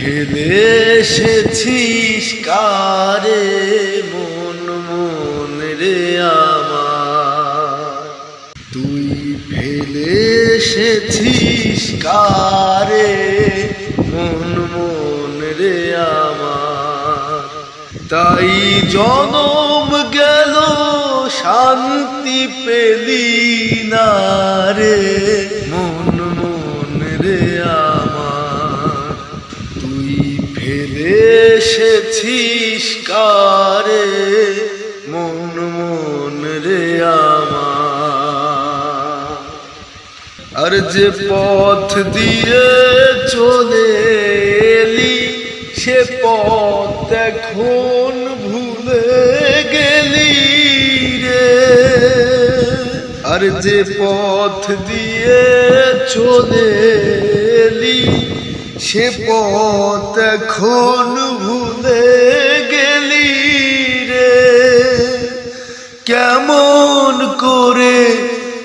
ফেলে এসেছিস কারে মন মন রে আমার, তুই ফেলে এসেছিস কারে মন মন রে আমার। তাই জনম গেল শান্তি পেলি না রে মন মন রে আমার, তুই ফেলে এসেছিস কারে মন মন রে আমার। আর যে পথ দিয়ে চলে এলি সে পথ এখন ভুলে গেলি রে। আর যে পথ দিয়ে চলে এলি সে পথ এখন ভুলে গেলি রে। কেমন করে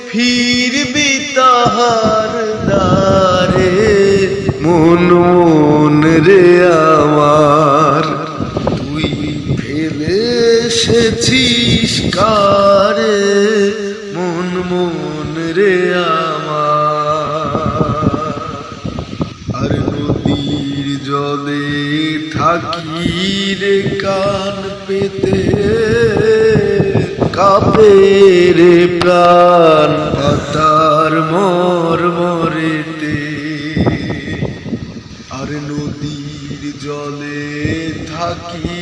ফিরবি তাহার দ্বারে মন মন রে আমার, তুই ফেলে এসেছিস কারে মন মন রে আমার। আর নদীর জলে থাকি রে কান পেতে কাঁপে রে প্রাণ পাতার মরমরেতে। আর নদীর জলে থাকি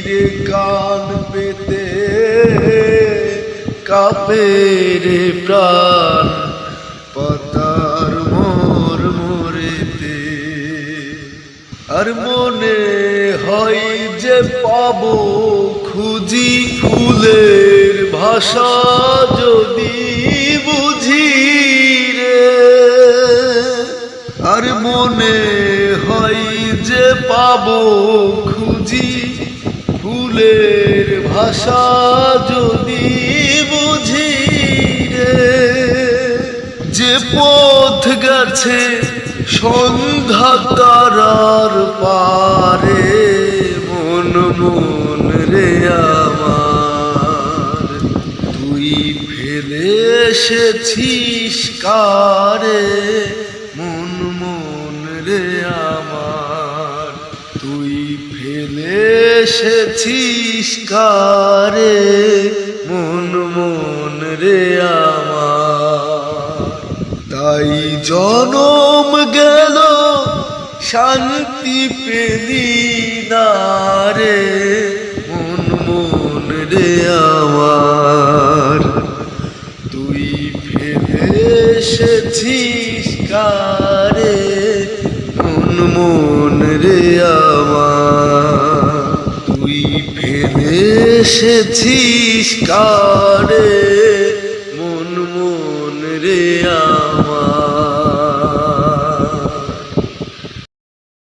রে কান পেতে কাঁপে রে প্রাণ পাতার মরমরেতে। আর মনে হয় যে পাবো খুঁজি ফুলের ভাষা যদি বুঝি রে। আর মনে হয় যে পাবো খুঁজি ফুলের ভাষা যদি বুঝি রে। যে পথ গেছে সন্ধ্যা তারার পারে মন মন রে আমার, তুই ফেলে এসেছিস কারে মন মন রে আমার, তুই ফেলে এসেছিস কারে মন মন রে আমার। তাই জনম গেল শান্তি পেলি না রে মন মন রে আমার, তুই ফেলে এসেছিস কারে মন মন রে আমার, তুই ফেলে এসেছিস কারে মন মন রে আমার।